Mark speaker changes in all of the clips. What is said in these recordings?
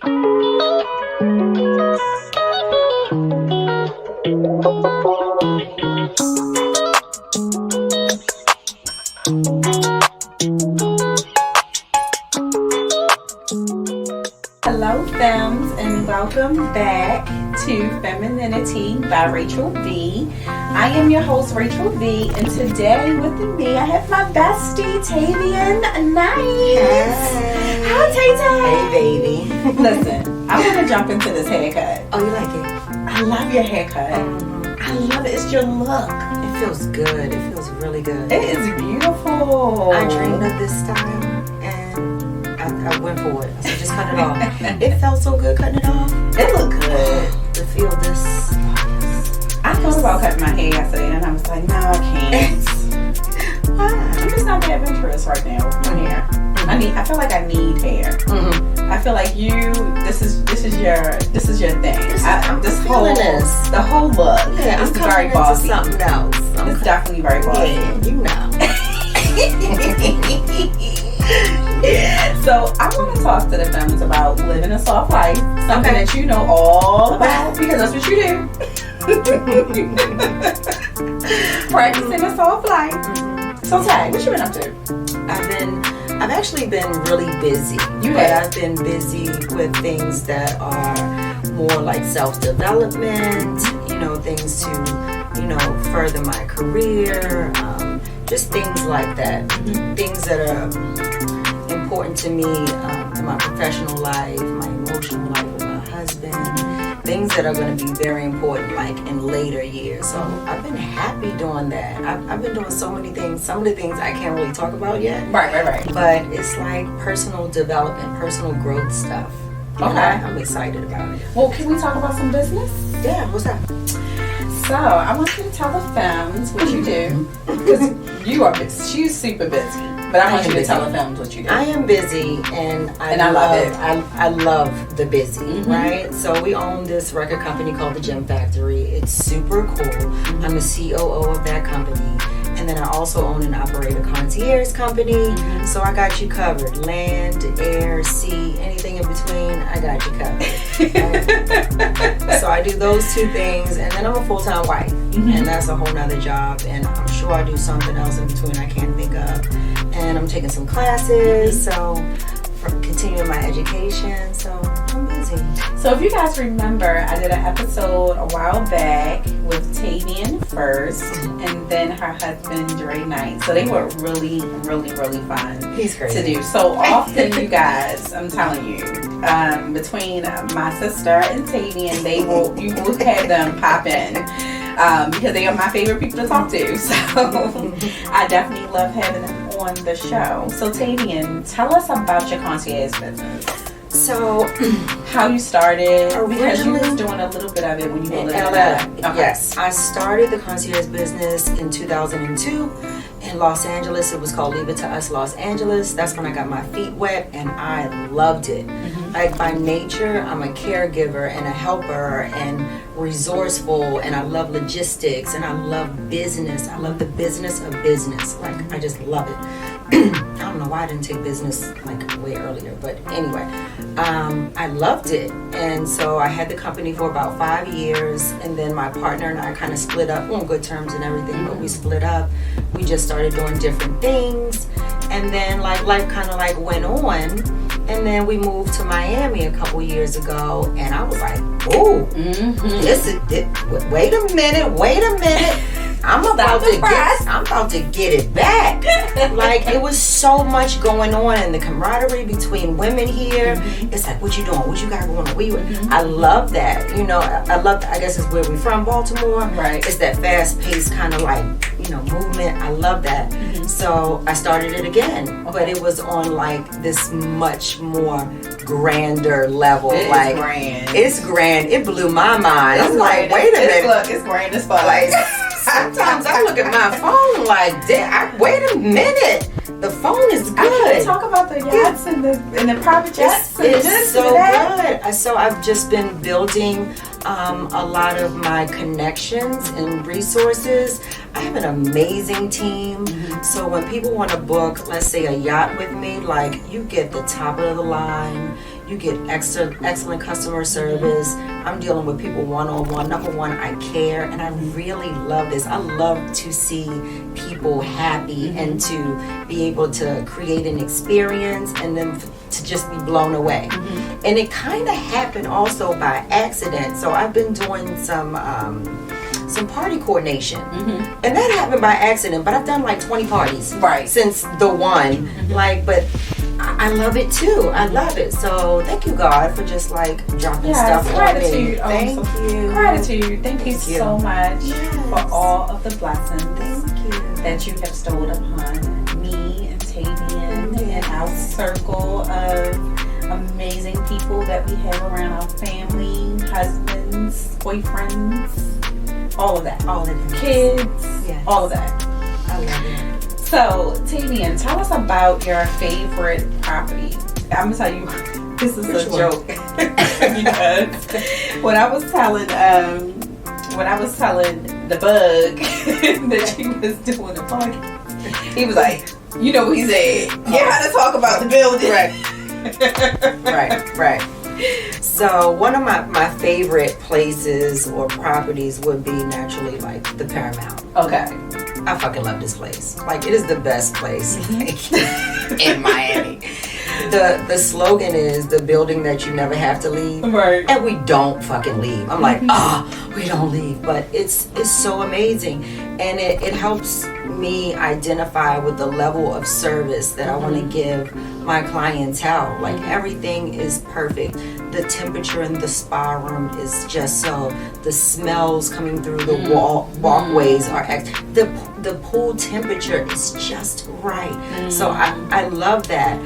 Speaker 1: Hello, Femmes, and welcome back to Femininity by Rachel V. I am your host, Rachel V, and today with me I have my bestie, Tavian Nice.
Speaker 2: Hey.
Speaker 1: Hi, Tay.
Speaker 2: Hey, baby.
Speaker 1: Listen, I want to jump into this haircut.
Speaker 2: Oh, you like it?
Speaker 1: I love your haircut. I love it. It's your look.
Speaker 2: It feels good. It feels really good.
Speaker 1: It is beautiful.
Speaker 2: I dreamed of this style, and I went for it. So just cut it off. It felt so good cutting it off.
Speaker 1: It looked good.
Speaker 2: To feel this.
Speaker 1: I thought about cutting my hair yesterday, and I was like, no, I can't.
Speaker 2: Why?
Speaker 1: I'm just not that adventurous right now with my hair. I feel like I need hair.
Speaker 2: Mm-hmm.
Speaker 1: I feel like this is your thing.
Speaker 2: This
Speaker 1: The whole look.
Speaker 2: Yeah,
Speaker 1: it's
Speaker 2: I'm
Speaker 1: very
Speaker 2: coming
Speaker 1: bossy.
Speaker 2: into something else.
Speaker 1: It's definitely very bossy.
Speaker 2: Yeah, you know.
Speaker 1: So I want to talk to the femmes about living a soft life, something that you know all about because that's what you do. Practicing a soft life. So Tay, what you been up to?
Speaker 2: I've actually been really busy. I've been busy with things that are more like self-development, things to, further my career, just things like that. Things that are important to me in my professional life, my emotional life with my husband, things that are going to be very important like in later years. So I've been happy doing that. I've been doing so many things. Some of the things I can't really talk about yet.
Speaker 1: Right.
Speaker 2: But it's like personal development, personal growth stuff.
Speaker 1: Okay.
Speaker 2: I'm excited about it.
Speaker 1: Well, can we talk about some business?
Speaker 2: Yeah, what's that?
Speaker 1: So I want you to tell the femmes what you do, because you are busy. She's super busy, but I want you to tell the femmes what you do.
Speaker 2: I am busy, and I
Speaker 1: love it.
Speaker 2: I love the busy, right? So we own this record company called the Gem Factory. It's super cool. I'm the COO of that company. And then I also own and operate a concierge company. So I got you covered. Land, air, sea, anything in between, I got you covered. So I do those two things. And then I'm a full-time wife. And that's a whole nother job. And I'm sure I do something else in between I can't think of. And I'm taking some classes. So continuing my education. So I'm busy.
Speaker 1: So if you guys remember, I did an episode a while back with Tavian first, and then her husband Dre Knight. So they were really, really, really fun.
Speaker 2: He's crazy
Speaker 1: to do. So often, you guys, I'm telling you, between my sister and Tavian, you will have them pop in. Because they are my favorite people to talk to. So I definitely love having them on the show. So Tavian, tell us about your concierge business.
Speaker 2: So,
Speaker 1: how you started, because you
Speaker 2: originally
Speaker 1: was doing a little bit of it when you were living in
Speaker 2: LA.
Speaker 1: Okay.
Speaker 2: Yes, I started the concierge business in 2002 in Los Angeles. It was called Leave It to Us Los Angeles. That's when I got my feet wet, and I loved it. Like by nature, I'm a caregiver and a helper and resourceful, and I love logistics, and I love business. I love the business of business. Like, I just love it. I don't know why I didn't take business like way earlier, but anyway, I loved it. And so I had the company for about 5 years, and then my partner and I kind of split up on good terms and everything, but we split up. We just started doing different things, and then like life kind of like went on, and then we moved to Miami a couple years ago, and I was like, oh, this is it. Wait a minute. I'm about to get it back. Like, it was so much going on, and the camaraderie between women here. It's like, what you doing? What you got going on? I love that. I guess it's where we're from, Baltimore.
Speaker 1: Right.
Speaker 2: It's that fast-paced kind of like, movement. I love that. So I started it again, but it was on like this much more grander level. It's grand. It blew my mind. I'm like, wait a minute.
Speaker 1: Look, it's grand as fuck.
Speaker 2: Like, sometimes I look at my phone like, wait a minute. The phone is good.
Speaker 1: I can talk about the yachts and the private jets.
Speaker 2: It's so good. So I've just been building a lot of my connections and resources. I have an amazing team. So when people want to book, let's say, a yacht with me, like, you get the top of the line. You get excellent customer service. I'm dealing with people one-on-one. Number one, I care, and I really love this. I love to see people happy and to be able to create an experience and then to just be blown away. And it kind of happened also by accident. So I've been doing some party coordination, and that happened by accident. But I've done like 20 parties since the one. Like, but I love it too. I love it. So thank you, God, for just like dropping stuff on me. Thank you.
Speaker 1: Gratitude. Thank you so much for all of the blessings that you have bestowed upon me and Tavian and our circle of amazing people that we have around our family, husbands, boyfriends, all of that. All of them. Kids, all of that.
Speaker 2: I love it.
Speaker 1: So, Tavian, tell us about your favorite property. I'm gonna tell you, this is a joke because when I was telling the bug that she was doing the podcast, he was like, you know what he said? You had to talk about the building.
Speaker 2: Right. So one of my favorite places or properties would be naturally like the Paramount.
Speaker 1: Okay.
Speaker 2: I fucking love this place. Like, it is the best place in Miami. The slogan is the building that you never have to leave.
Speaker 1: Right.
Speaker 2: And we don't fucking leave. I'm like, we don't leave. But it's so amazing. And it helps me identify with the level of service that I want to give my clientele. Like, everything is perfect. The temperature in the spa room is just so. The smells coming through the walkways are the pool temperature is just right. So I love that.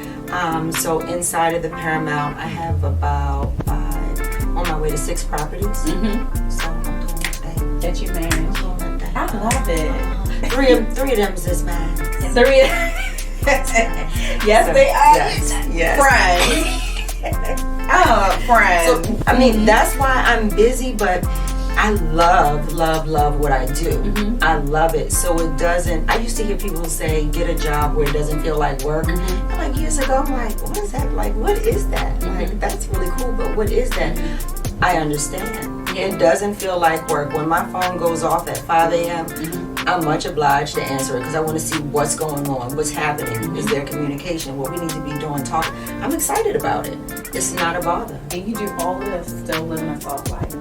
Speaker 2: So inside of the Paramount, I have about 5, on my way to 6 properties. So I'm doing my thing.
Speaker 1: That you manage. I love it.
Speaker 2: 3 of them is mine.
Speaker 1: 3. Yes, they are.
Speaker 2: Yes.
Speaker 1: Friends. Friends.
Speaker 2: So, I mean, that's why I'm busy, but I love what I do. I love it. So it doesn't, I used to hear people say, get a job where it doesn't feel like work. And like years ago, I'm like, what is that? Like, what is that? Like, that's really cool, but what is that? I understand. It doesn't feel like work. When my phone goes off at 5 a.m., I'm much obliged to answer it because I want to see what's going on, what's happening, is there communication, what we need to be doing, talk. I'm excited about it. It's not a bother.
Speaker 1: And you do all of this still living a soft life.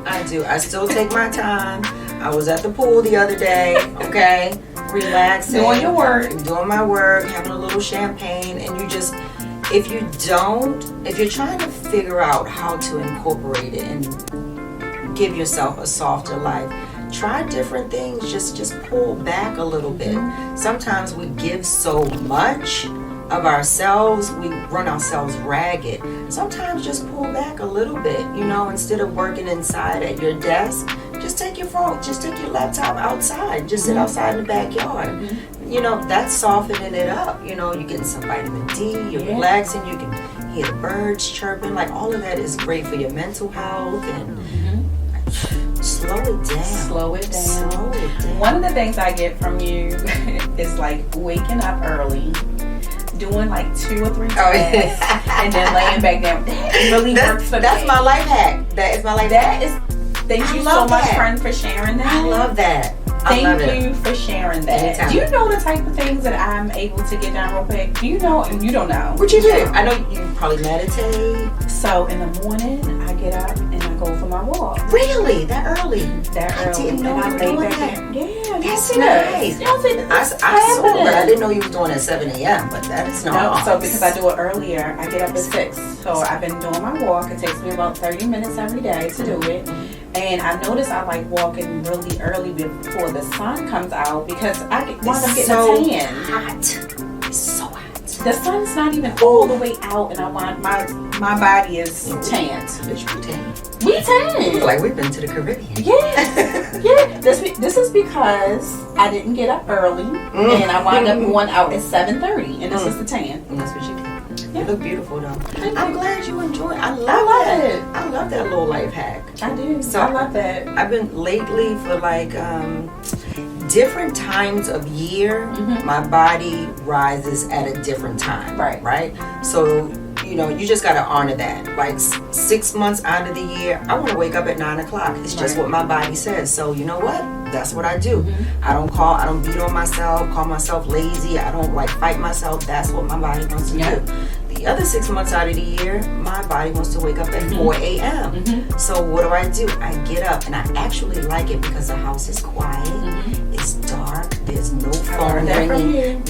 Speaker 2: I do. I still take my time. I was at the pool the other day, okay, relaxing.
Speaker 1: Doing your work.
Speaker 2: Doing my work, having a little champagne, and you just, if you're trying to figure out how to incorporate it and give yourself a softer life, try different things. Just pull back a little bit. Sometimes we give so much of ourselves, we run ourselves ragged. Sometimes just pull back a little bit, instead of working inside at your desk, just take your phone, just take your laptop outside, just sit outside in the backyard. That's softening it up. You're getting some vitamin D, you're relaxing, you can hear the birds chirping, like all of that is great for your mental health. And slow it down.
Speaker 1: One of the things I get from you is like waking up early, doing like 2 or 3 tasks, and then laying back down. That really works for me.
Speaker 2: That's my life hack. That is my life hack.
Speaker 1: Thank you so much, friend, for sharing that.
Speaker 2: I love that.
Speaker 1: Thank you for sharing that.
Speaker 2: Anytime.
Speaker 1: Do you know the type of things that I'm able to get down real quick? Do you know? And you don't know.
Speaker 2: What you do? I know you probably meditate.
Speaker 1: So in the morning, I get up and I go for my walk.
Speaker 2: Really? That early?
Speaker 1: That early.
Speaker 2: I didn't know you were doing that.
Speaker 1: Yeah,
Speaker 2: that's nice. I saw it. I didn't know you were doing it at 7 a.m., but that is not.
Speaker 1: No, so because I do it earlier, I get up at 6. So I've been doing my walk. It takes me about 30 minutes every day to do it. And I notice I like walking really early before the sun comes out because I wind up getting a tan.
Speaker 2: Hot. It's so hot.
Speaker 1: The sun's not even all the way out, and I want my body is tanned.
Speaker 2: Bitch, we tan.
Speaker 1: We tan.
Speaker 2: Like we've been to the Caribbean.
Speaker 1: Yeah. This is because I didn't get up early, and I wound up going out at 7:30, and this is the tan.
Speaker 2: And that's what you did.
Speaker 1: Yeah.
Speaker 2: You look beautiful though. I'm glad you enjoy it. I love
Speaker 1: it.
Speaker 2: I love that little life hack.
Speaker 1: I do.
Speaker 2: So
Speaker 1: I love that.
Speaker 2: I've been lately for like different times of year, my body rises at a different time.
Speaker 1: Right.
Speaker 2: So you know, you just got to honor that. Like 6 months out of the year, I want to wake up at 9 o'clock. It's just what my body says. So you know what? That's what I do. I don't beat on myself, call myself lazy. I don't like fight myself. That's what my body wants to do. The other 6 months out of the year, my body wants to wake up at 4 a.m. So what do? I get up, and I actually like it because the house is quiet. It's dark. There's no phone ringing.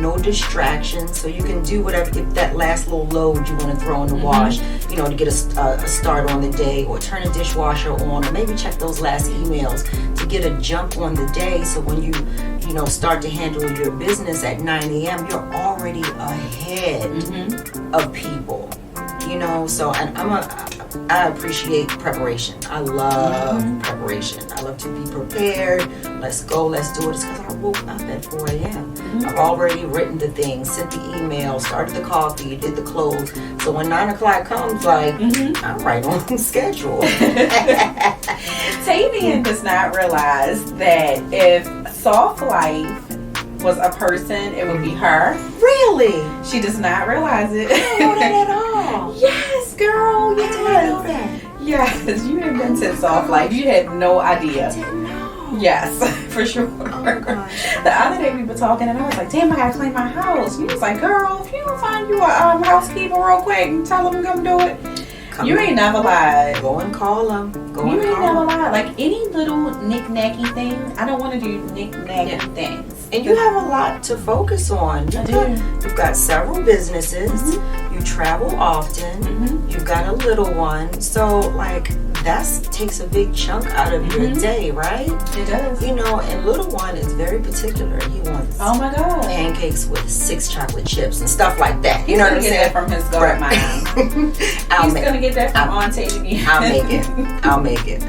Speaker 2: No distractions. So you can do whatever. If that last little load you want to throw in the wash, you know, to get a start on the day, or turn a dishwasher on, or maybe check those last emails to get a jump on the day. So when you know, start to handle your business at 9 a.m., you're already ahead of people, you know. So, and I appreciate preparation. I love preparation. I love to be prepared. Let's go, let's do it. It's because I woke up at 4 a.m. I've already written the things, sent the email, started the coffee, did the clothes. So when 9 o'clock comes, like, I'm right on schedule.
Speaker 1: Tavian does not realize that if soft life was a person, it would be her.
Speaker 2: Really?
Speaker 1: She does not realize it.
Speaker 2: I don't know that at all.
Speaker 1: Yes, girl. Yes.
Speaker 2: I didn't know that.
Speaker 1: Yes, you invented soft life. You had no idea.
Speaker 2: I didn't know.
Speaker 1: Yes, for sure.
Speaker 2: Oh my gosh.
Speaker 1: The other day we were talking, and I was like, "Damn, I gotta clean my house." You was like, "Girl, if you don't find you a housekeeper real quick and tell them to come do it." You ain't never lied.
Speaker 2: Go and call them.
Speaker 1: You ain't never lied. Like any little knick-knacky thing, I don't want to do knick-knacky things.
Speaker 2: And you have a lot to focus on. You've got several businesses. You travel often. You've got a little one. So, like, that takes a big chunk out of your day, right?
Speaker 1: It does.
Speaker 2: You know, and little one is very particular. He wants pancakes with 6 chocolate chips and stuff like that. You know what I'm saying?
Speaker 1: He's gonna get that from his godmom. He's gonna get that from Auntie.
Speaker 2: I'll make it.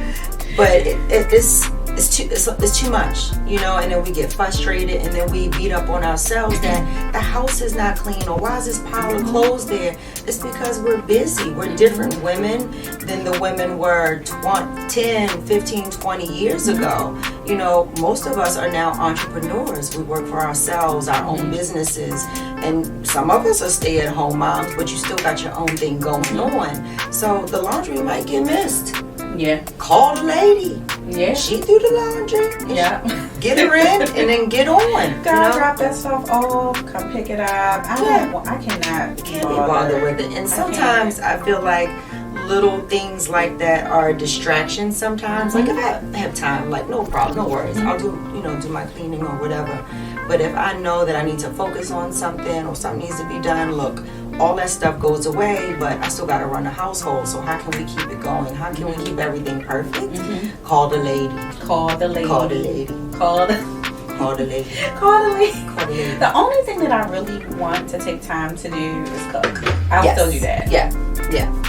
Speaker 2: But it's too much, you know, and then we get frustrated, and then we beat up on ourselves that the house is not clean, or why is this pile of clothes there? It's because we're busy. We're different women than the women were 10, 15, 20 years ago. You know, most of us are now entrepreneurs. We work for ourselves, our own businesses, and some of us are stay-at-home moms, but you still got your own thing going on. So the laundry might get missed.
Speaker 1: Yeah.
Speaker 2: Call the lady.
Speaker 1: Yeah.
Speaker 2: She do the laundry.
Speaker 1: Yeah.
Speaker 2: Get her in and then get on.
Speaker 1: God, drop that stuff off. Come pick it up. I cannot
Speaker 2: be bothered with it. And sometimes I feel like little things like that are distractions sometimes. Like if I have time, like no problem, no worries. I'll do my cleaning or whatever. But if I know that I need to focus on something or something needs to be done, look, all that stuff goes away, but I still got to run a household. So how can we keep it going? How can we keep everything perfect? Call the lady.
Speaker 1: Call the lady.
Speaker 2: Call the lady.
Speaker 1: Call the
Speaker 2: lady.
Speaker 1: Call the lady. Call the lady. The only thing that I really want to take time to do is cook. I'll still do that.
Speaker 2: Yeah.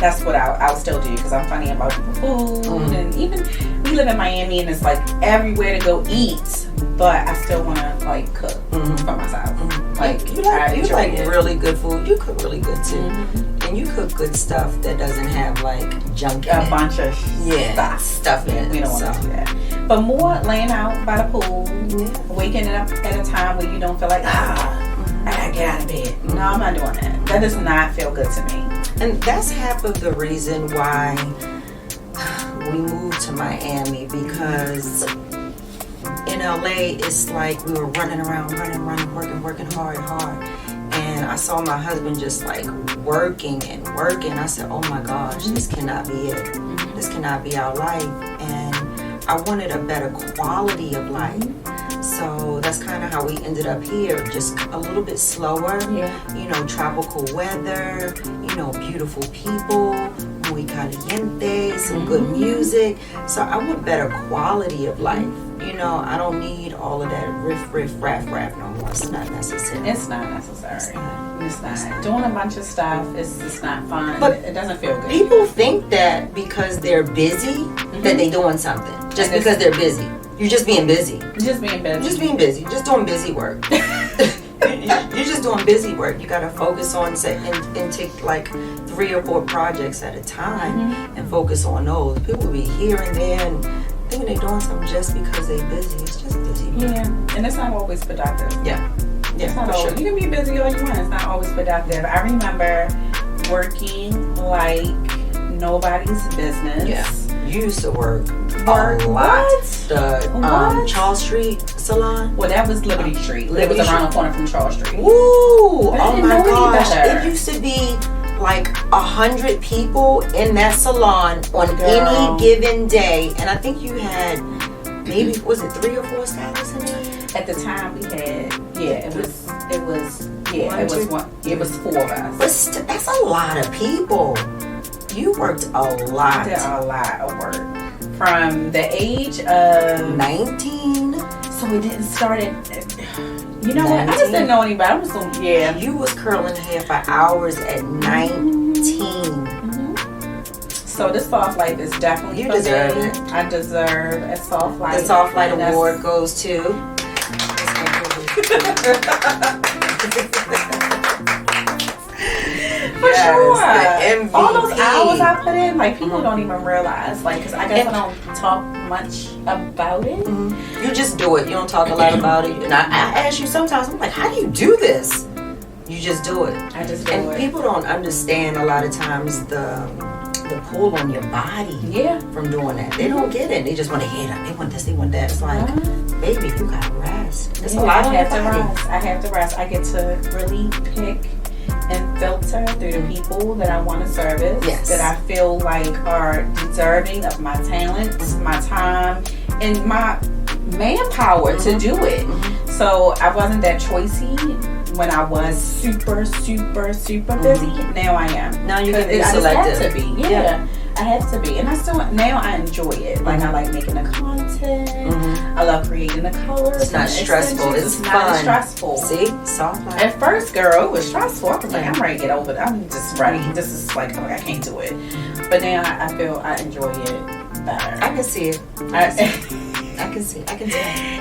Speaker 1: That's what I'll still do, because I'm funny about food. And even we live in Miami, and it's like everywhere to go eat, but I still want to like cook for myself. Like
Speaker 2: you like really good food. You cook really good too, and you cook good stuff that doesn't have like junk in it.
Speaker 1: A bunch of
Speaker 2: stuff in it.
Speaker 1: We don't want to do that. But more laying out by the pool, waking up at a time where you don't feel like I gotta get out of bed. No, I'm not doing that. That does not feel good to me.
Speaker 2: And that's half of the reason why we moved to Miami, because in LA, it's like we were running around, working hard. And I saw my husband just like working. I said, oh my gosh, this cannot be it. This cannot be our life. And I wanted a better quality of life. So that's kind of how we ended up here, just a little bit slower, you know, tropical weather, you know, beautiful people, muy caliente, some good music. So I want better quality of life. You know, I don't need all of that riff, raff no more. It's not necessary.
Speaker 1: It's not necessary. It's not. Doing a bunch of stuff is not fun.
Speaker 2: But
Speaker 1: it doesn't feel good.
Speaker 2: People think that because they're busy, that they're doing something. Just because they're busy. You're just being busy.
Speaker 1: Just being busy.
Speaker 2: Just doing busy work. You're just doing busy work. You got to focus on and take like 3 or 4 projects at a time and focus on those. People will be here and there and thinking they're doing something just because they're busy. It's just busy work.
Speaker 1: Yeah, and it's not always productive.
Speaker 2: Yeah,
Speaker 1: it's not always. You can be busy all you want. It's not always productive. I remember working like nobody's business.
Speaker 2: Yeah. You used to work
Speaker 1: Work
Speaker 2: a lot.
Speaker 1: what?
Speaker 2: The
Speaker 1: What?
Speaker 2: Charles Street salon.
Speaker 1: Well, that was Liberty Street. It
Speaker 2: Liberty
Speaker 1: was around the corner from Charles Street.
Speaker 2: Woo!
Speaker 1: I
Speaker 2: Oh
Speaker 1: didn't
Speaker 2: my
Speaker 1: know any
Speaker 2: gosh!
Speaker 1: better.
Speaker 2: It used to be like 100 people in that salon on
Speaker 1: Girl.
Speaker 2: any given day, and I think you had maybe, was it 3 or 4 stylists in there?
Speaker 1: At the time, we had it was
Speaker 2: One,
Speaker 1: it was 4 of us.
Speaker 2: But that's a lot of people. You worked a lot.
Speaker 1: Did a lot of work from the age of
Speaker 2: 19.
Speaker 1: So it didn't start at. You know what? I just didn't know anybody. I'm just yeah.
Speaker 2: You was curling hair for hours at 19.
Speaker 1: So this soft life is definitely
Speaker 2: You
Speaker 1: for
Speaker 2: deserve
Speaker 1: me.
Speaker 2: it.
Speaker 1: I deserve a soft life.
Speaker 2: The Soft Light
Speaker 1: And that's-
Speaker 2: Award goes to.
Speaker 1: For
Speaker 2: Yes, the
Speaker 1: sure. All those
Speaker 2: MVP.
Speaker 1: hours I put in, like people don't even realize, like, because I guess I don't talk much about it.
Speaker 2: You just do it. You don't talk a lot about it. And I ask you sometimes, I'm like, how do you do this? You just do it.
Speaker 1: I just do
Speaker 2: And
Speaker 1: it.
Speaker 2: people don't understand a lot of times the pull on your body
Speaker 1: Yeah.
Speaker 2: from doing that. They don't get it. They just want to hit it. They want this, they want that. It's like, baby, you gotta rest. There's a lot on
Speaker 1: I
Speaker 2: your
Speaker 1: have to
Speaker 2: body.
Speaker 1: rest. I have to rest. I get to really pick and filter through the people that I want to service,
Speaker 2: Yes.
Speaker 1: that I feel like are deserving of my talents, my time, and my manpower to do it. So I wasn't that choicy when I was super busy. Now I am.
Speaker 2: Now you can be
Speaker 1: I just
Speaker 2: selective.
Speaker 1: have to be. Yeah. I have to be, and I still now I enjoy it. Like I like making the content. I love creating the colors.
Speaker 2: It's not
Speaker 1: and
Speaker 2: stressful.
Speaker 1: extensions.
Speaker 2: It's
Speaker 1: not
Speaker 2: fun.
Speaker 1: stressful.
Speaker 2: See? Soft light.
Speaker 1: At first, girl, it was stressful. I was like, I'm ready to get over it. I'm just ready. This is like, oh, I can't do it. But now I feel I enjoy it better.
Speaker 2: I can see it. I can see.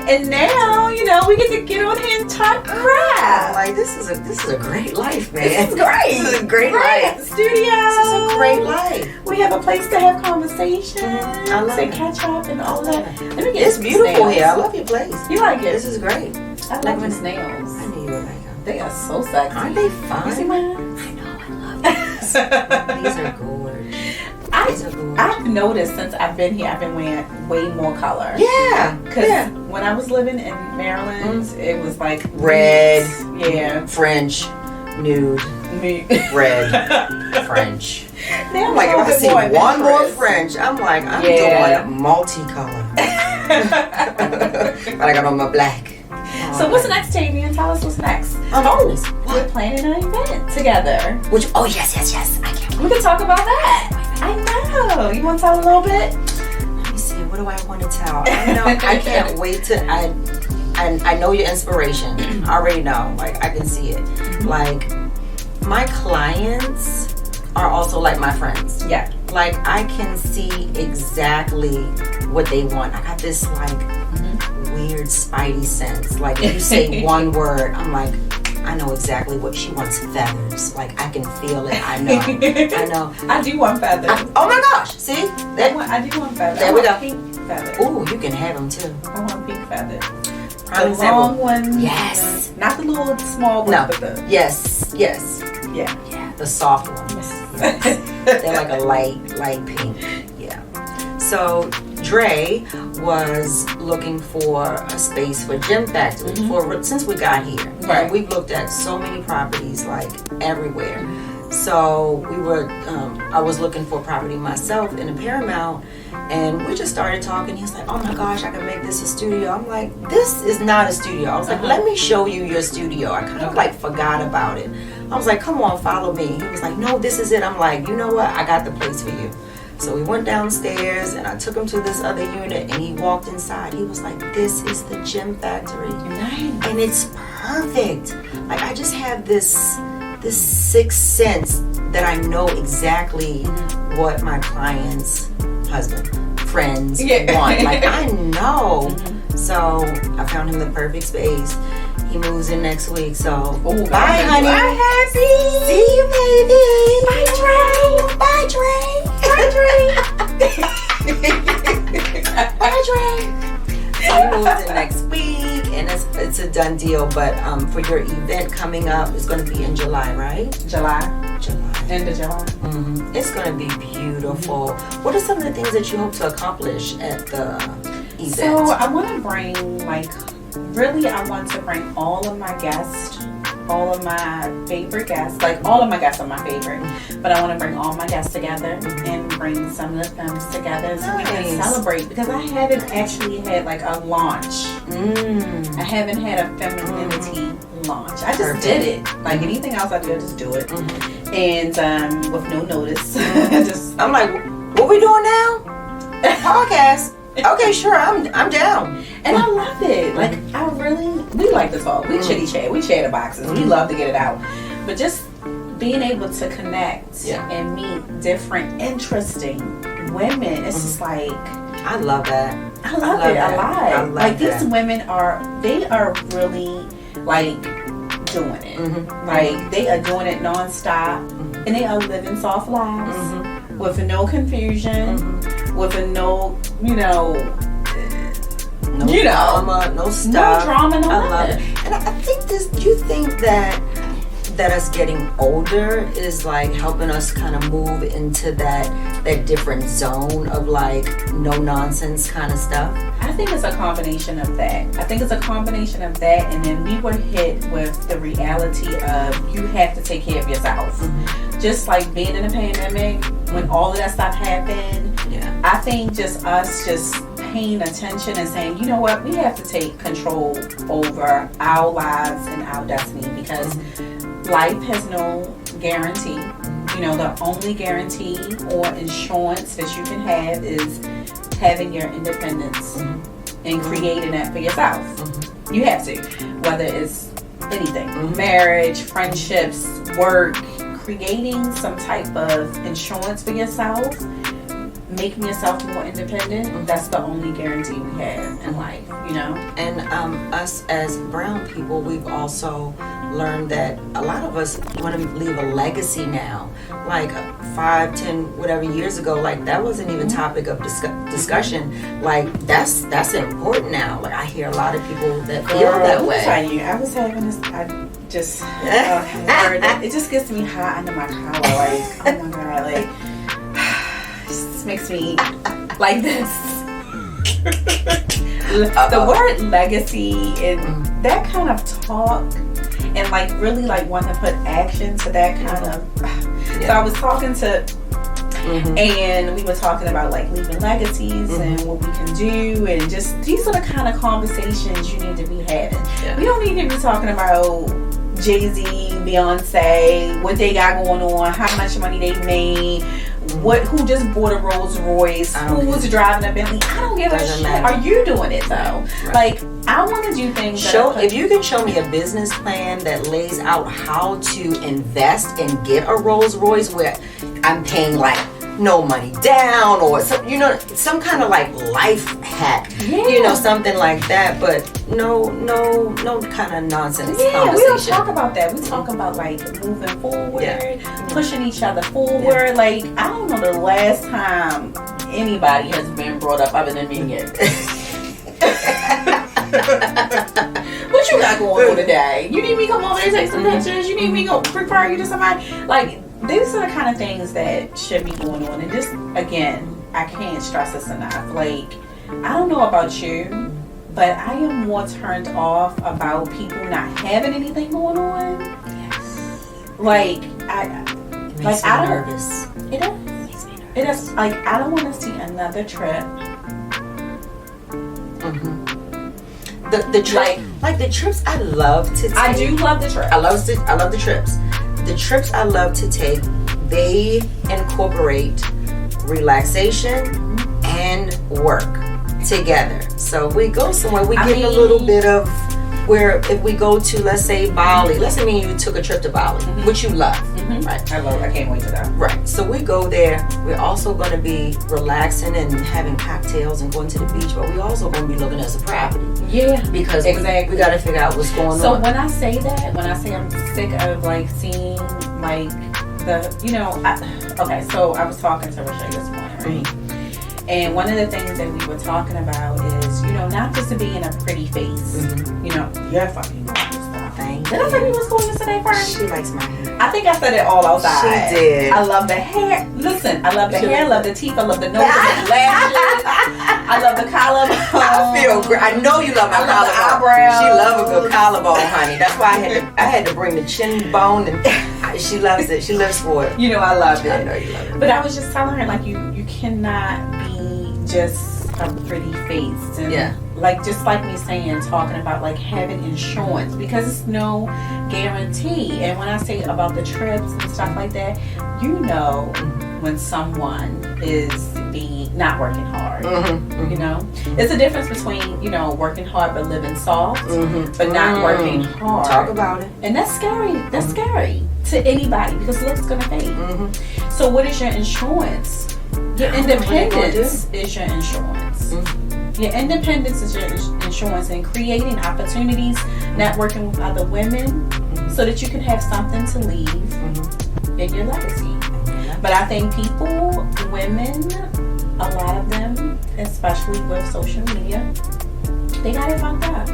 Speaker 1: And now, you know, we get to get on here and talk crap.
Speaker 2: Like this is a great life, man.
Speaker 1: This is great.
Speaker 2: This is a great
Speaker 1: Right
Speaker 2: life.
Speaker 1: at the studio.
Speaker 2: This is a great life.
Speaker 1: We have a place to have conversations
Speaker 2: I love
Speaker 1: and
Speaker 2: it.
Speaker 1: catch up and all that. Let me get
Speaker 2: It's
Speaker 1: some
Speaker 2: beautiful
Speaker 1: nails.
Speaker 2: here. I love your place.
Speaker 1: You like it?
Speaker 2: This is great.
Speaker 1: I love his nails.
Speaker 2: I knew you were like that.
Speaker 1: They are so sexy.
Speaker 2: Aren't they fun?
Speaker 1: You see mine?
Speaker 2: I know. I love these. These are gorgeous. These are gorgeous.
Speaker 1: I've noticed since I've been here, I've been wearing way more color.
Speaker 2: Yeah.
Speaker 1: Because when I was living in Maryland, it was like
Speaker 2: Red.
Speaker 1: Yeah.
Speaker 2: French, nude, red, French.
Speaker 1: Now
Speaker 2: I'm like, if I see
Speaker 1: more
Speaker 2: one more
Speaker 1: adventurous.
Speaker 2: French, I'm like, I'm
Speaker 1: Yeah.
Speaker 2: doing multicolor. But I got on my black.
Speaker 1: So what's next, Tavian? Tell us what's next. We're planning an event together.
Speaker 2: Which? Oh yes. I can't wait.
Speaker 1: We can talk about that. I know. You want to tell a little bit?
Speaker 2: Let me see. What do I want to tell? I know. I can't wait to. I know your inspiration. I already know. Like I can see it. Like my clients are also like my friends.
Speaker 1: Yeah.
Speaker 2: Like I can see exactly what they want. I got this like weird spidey sense. Like if you say one word, I'm like, I know exactly what she wants. Feathers. Like I can feel it. I know. I know.
Speaker 1: I do want feathers.
Speaker 2: Oh my gosh! See that?
Speaker 1: I do want feathers.
Speaker 2: There
Speaker 1: I
Speaker 2: we
Speaker 1: want
Speaker 2: go.
Speaker 1: Pink feathers.
Speaker 2: Ooh, you can have them too.
Speaker 1: I want pink feathers.
Speaker 2: Prime
Speaker 1: The long ones.
Speaker 2: Yes.
Speaker 1: Not the little small ones,
Speaker 2: No.
Speaker 1: but the
Speaker 2: Yes.
Speaker 1: yeah.
Speaker 2: The soft ones. They're like a light pink. Yeah. So Dre was looking for a space for Gym Factory since we got here.
Speaker 1: Right.
Speaker 2: And we've looked at so many properties like everywhere. So we were, I was looking for a property myself in the Paramount, and we just started talking. He was like, oh my gosh, I can make this a studio. I'm like, this is not a studio. I was like, let me show you your studio. I kind of like forgot about it. I was like, come on, follow me. He was like, no, this is it. I'm like, you know what? I got the place for you. So we went downstairs and I took him to this other unit, and he walked inside. He was like, this is the Gym Factory.
Speaker 1: Nice.
Speaker 2: And it's perfect. Like I just have this sixth sense that I know exactly what my clients' friends want. Like I know. So I found him the perfect space. He moves in next week. So bye, honey.
Speaker 1: I'm happy.
Speaker 2: See you, baby.
Speaker 1: Bye, Dre.
Speaker 2: Bye, Dre. Bye, Dre. So he moves in next week, and it's a done deal. But for your event coming up, it's going to be in July, right?
Speaker 1: July.
Speaker 2: July.
Speaker 1: End of July.
Speaker 2: It's going to be beautiful. What are some of the things that you hope to accomplish at the event?
Speaker 1: So I want to bring, I want to bring all of my guests, all of my favorite guests, all of my guests are my favorite, but I want to bring all my guests together and bring some of the films together so we can celebrate, because I haven't actually had a launch. I haven't had a Femininity launch. I just did it. Anything else I do, I just do it. And with no notice.
Speaker 2: I'm like, what we doing now? Podcast. Okay, sure, I'm down.
Speaker 1: And I love it. We like to talk. We chitty chat. We chat boxes. We love to get it out. But just being able to connect and meet different interesting women, it's just
Speaker 2: I love that.
Speaker 1: I love it a lot. These women are really doing it. They are doing it nonstop, and they are living soft lives with no confusion, with no
Speaker 2: drama, no stuff.
Speaker 1: No drama, no
Speaker 2: I love it. And I think do you think that us getting older is helping us kind of move into that different zone of no nonsense kind of stuff?
Speaker 1: I think it's a combination of that. And then we were hit with the reality of you have to take care of yourself. Just like being in a pandemic, when all of that stuff happened, I think just us paying attention and saying, you know what, we have to take control over our lives and our destiny, because life has no guarantee. The only guarantee or insurance that you can have is having your independence and creating that for yourself. You have to, whether it's anything, marriage, friendships, work, creating some type of insurance for yourself, making yourself more independent, that's the only guarantee we have in life, And
Speaker 2: us as brown people, we've also learned that a lot of us want to leave a legacy now. 5, 10, whatever years ago, that wasn't even topic of discussion. That's important now. I hear a lot of people that feel that way.
Speaker 1: I was having this, it just gets me hot under my collar. Oh my God, this makes me like this. The word legacy and that kind of talk, and really want to put action to that kind of. So I was talking to, and we were talking about leaving legacies and what we can do, and just these are the kind of conversations you need to be having. We don't need to be talking about Jay-Z, Beyonce, what they got going on, how much money they made, who just bought a Rolls Royce, who was driving a Bentley. I don't give a shit. Are you doing it though? I want to do things.
Speaker 2: If you can show me a business plan that lays out how to invest and get a Rolls Royce where I'm paying no money down, or some kind of life hack, something like that, but no kind of nonsense conversation.
Speaker 1: We don't talk about that. We talk about moving forward, pushing each other forward. I don't know the last time anybody has been brought up other than me yet. What you got going on today? You need me to come over and take some pictures? You need me to refer you to somebody? These are the kind of things that should be going on. And just, again, I can't stress this enough. I don't know about you, but I am more turned off about people not having anything going on.
Speaker 2: Yes.
Speaker 1: It makes me
Speaker 2: nervous.
Speaker 1: It does. It is. I don't want to see another trip.
Speaker 2: The trip, the trips I love to take.
Speaker 1: I do love the trips.
Speaker 2: I love the trips. The trips I love to take, they incorporate relaxation and work together. So if we go somewhere, we get a little bit of where if we go to, let's say, Bali. Let's say you took a trip to Bali, which you love, right?
Speaker 1: I can't wait to that.
Speaker 2: Right. So we go there. We're also going to be relaxing and having cocktails and going to the beach, but we also going to be looking at some property.
Speaker 1: Yeah.
Speaker 2: Because we got to figure out what's going on.
Speaker 1: So when I say I'm sick of seeing okay, so I was talking to Rashay this morning, right? And one of the things that we were talking about is, not just to be in a pretty face. You're fucking going to stop.
Speaker 2: Thank
Speaker 1: Did I say we was going yesterday, friend?
Speaker 2: She likes my hair.
Speaker 1: I think I said it all outside.
Speaker 2: She did.
Speaker 1: I love the hair. Listen, I love the hair, I love the teeth, I love the nose, I love the lashes, I love the collarbone.
Speaker 2: I feel great. I know you love my
Speaker 1: I love the
Speaker 2: collarbone.
Speaker 1: eyebrows.
Speaker 2: She loves a good collarbone, honey. That's why I had to bring the chin bone, and she loves it. She lives for it.
Speaker 1: You know I love it.
Speaker 2: I know you love it.
Speaker 1: But I was just telling her, like, you cannot be just a pretty face. And
Speaker 2: Yeah.
Speaker 1: like, just like me saying, talking about like having insurance, because it's no guarantee. And when I say about the trips and stuff like that, you know when someone is not working hard. You know, it's a difference between, you know, working hard but living soft, but not working hard.
Speaker 2: Talk about it.
Speaker 1: And that's scary. That's scary to anybody, because looks gonna fade. So what is your insurance? Your independence is your insurance. Your independence is your insurance, and creating opportunities, networking with other women, so that you can have something to leave in your legacy. But I think people, women, a lot of them, especially with social media, they got it fucked up.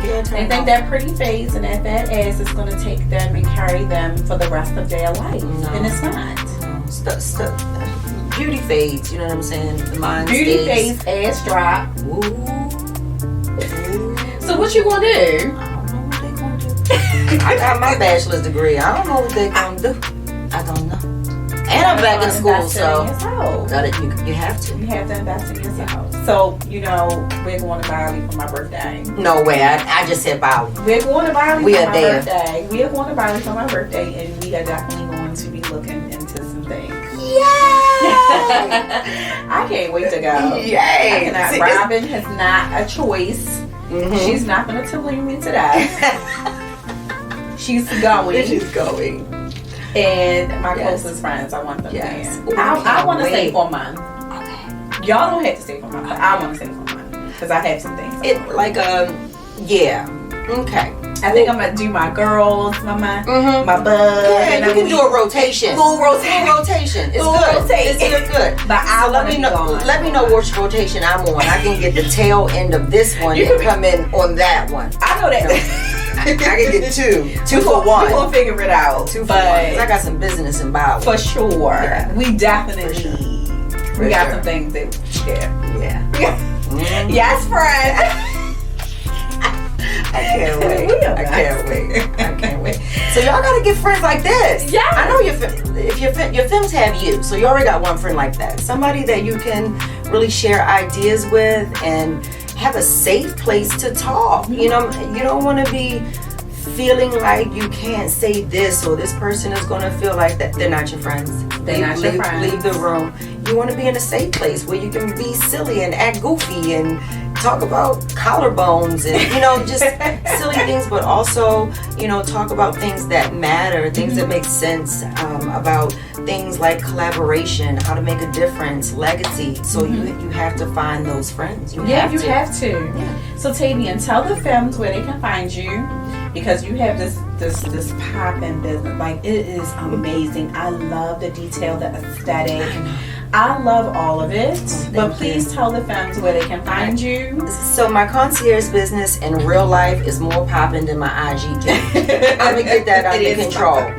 Speaker 1: They think that pretty face and that bad ass is going to take them and carry them for the rest of their life. And it's not.
Speaker 2: Beauty fades, you know what I'm saying? The mind
Speaker 1: Beauty
Speaker 2: stays.
Speaker 1: fades, ass drop.
Speaker 2: Ooh.
Speaker 1: So what you gonna do?
Speaker 2: I don't know what they gonna do. I got my bachelor's degree. I don't know what they gonna do. I don't know. And I'm back in school, so you have to.
Speaker 1: You have to invest in yourself. So, you know, we're going to Bali for my birthday.
Speaker 2: No way. I just said Bali.
Speaker 1: We're going to Bali
Speaker 2: We
Speaker 1: for
Speaker 2: are
Speaker 1: my
Speaker 2: there.
Speaker 1: birthday. We are going to Bali for my birthday, and we are definitely going to be looking into some things.
Speaker 2: Yay!
Speaker 1: I can't wait to go.
Speaker 2: Yay! See,
Speaker 1: Robin has not a choice. She's not going to leave me today. She's going.
Speaker 2: She's going.
Speaker 1: And my closest friends, I want them there.
Speaker 2: Ooh,
Speaker 1: I want to stay for a month.
Speaker 2: Okay.
Speaker 1: Y'all don't have to stay for a month, but I want to stay for a month because I have some things.
Speaker 2: Yeah. Okay.
Speaker 1: I think I'm gonna do my girls, my bud.
Speaker 2: Yeah, and you can do a rotation.
Speaker 1: Full rotation.
Speaker 2: It's good. It's good.
Speaker 1: But I
Speaker 2: let me know. Let me know which rotation I'm on. I can get the tail end of this one and come in on that one.
Speaker 1: I know that.
Speaker 2: I can get two for one.
Speaker 1: We'll figure it out.
Speaker 2: Two for one. 'Cause I got some business in Bali.
Speaker 1: For sure.
Speaker 2: Yeah.
Speaker 1: We definitely. We got some things that. Yeah. Yes, friend.
Speaker 2: I can't wait. I can't wait. So y'all gotta get friends like this.
Speaker 1: Yeah.
Speaker 2: I know if your femmes have you, so you already got one friend like that. Somebody that you can really share ideas with and have a safe place to talk. You know, you don't want to be feeling like you can't say this, or this person is going to feel like that. They're not your friends. Leave the room. You want to be in a safe place where you can be silly and act goofy and talk about collarbones and, you know, just silly things, but also, you know, talk about things that matter, things that make sense, about things like collaboration, how to make a difference, legacy. So you have to find those friends. You have to.
Speaker 1: Yeah. So Tavian, tell the femmes where they can find you, because you have this poppin' business. Like, it is amazing. I love the detail, the aesthetic. I love all of it. But please tell the femmes where they can find you.
Speaker 2: So my concierge business in real life is more poppin' than my IG page. I'm gonna get that under control.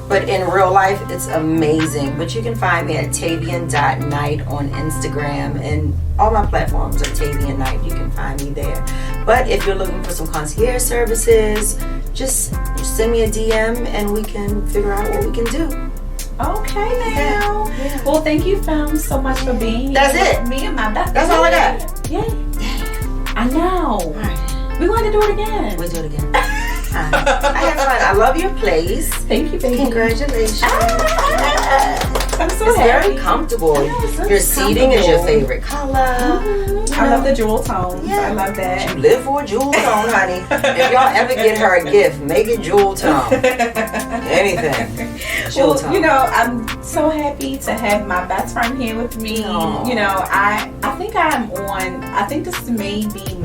Speaker 2: But in real life, it's amazing. But you can find me at tavian.night on Instagram, and all my platforms are Tavian Night. You can find me there. But if you're looking for some concierge services, just send me a DM and we can figure out what we can do.
Speaker 1: Okay, now. Yeah. Well, thank you, fam, so much for being here.
Speaker 2: That's it.
Speaker 1: Me and my best.
Speaker 2: That's all I got.
Speaker 1: Yeah. I know.
Speaker 2: All right.
Speaker 1: We're going to do it again.
Speaker 2: We'll do it again. I have fun. I love your place.
Speaker 1: Thank you, baby.
Speaker 2: Congratulations.
Speaker 1: I'm so
Speaker 2: it's
Speaker 1: happy.
Speaker 2: very comfortable.
Speaker 1: Yes,
Speaker 2: your seating is your favorite color.
Speaker 1: I love the jewel tones.
Speaker 2: Yeah.
Speaker 1: I love that.
Speaker 2: You live for a jewel tone, honey. If y'all ever get her a gift, make it jewel tone. Anything. Jewel tone.
Speaker 1: You know, I'm so happy to have my best friend here with me.
Speaker 2: Aww.
Speaker 1: You know, I think this may be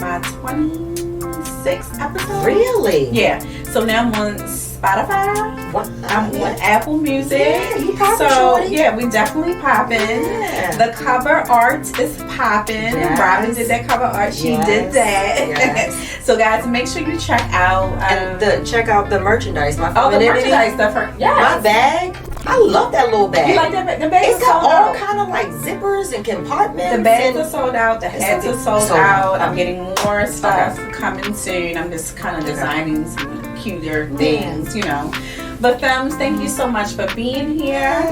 Speaker 1: my 26th episode.
Speaker 2: Really?
Speaker 1: Yeah. So now I'm on Spotify.
Speaker 2: What?
Speaker 1: I'm on Apple Music.
Speaker 2: Yeah, you poppin',
Speaker 1: so
Speaker 2: shorty.
Speaker 1: yeah, we definitely popping.
Speaker 2: Yeah.
Speaker 1: The cover art is popping.
Speaker 2: Yes.
Speaker 1: Robin did that cover art. She
Speaker 2: Yes.
Speaker 1: did that.
Speaker 2: Yes.
Speaker 1: So guys, make sure you check out.
Speaker 2: And check out the merchandise. My
Speaker 1: the
Speaker 2: Femininity.
Speaker 1: merchandise stuff.
Speaker 2: My
Speaker 1: Yes.
Speaker 2: bag. I love that little bag.
Speaker 1: You like that? The bags
Speaker 2: It's
Speaker 1: are
Speaker 2: got
Speaker 1: sold
Speaker 2: all
Speaker 1: out.
Speaker 2: kind of like zippers and compartments.
Speaker 1: The bags
Speaker 2: and
Speaker 1: are sold out. The hats are sold
Speaker 2: sold
Speaker 1: out.
Speaker 2: out.
Speaker 1: I'm getting more stuff coming soon. I'm just kind of designing some cuter things, you know. But Femmes, thank you so much for being here.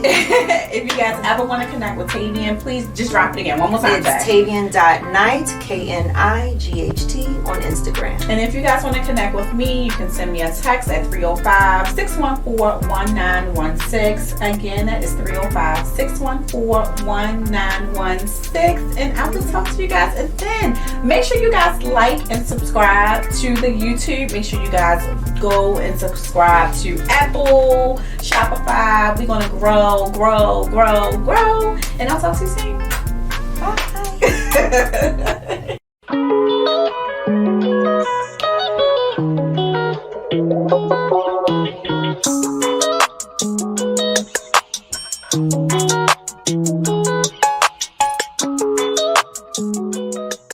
Speaker 1: If you guys ever want to connect with Tavian, please just drop it again. One more time.
Speaker 2: It's Tavian.Knight, KNIGHT on Instagram.
Speaker 1: And if you guys want to connect with me, you can send me a text at 305-614-1916. Again, that is 305-614-1916. And I'll just talk to you guys. And then make sure you guys like and subscribe to the YouTube. Make sure you guys go and subscribe to Apple, Shopify. We're going to grow. And I'll talk to you soon. Bye.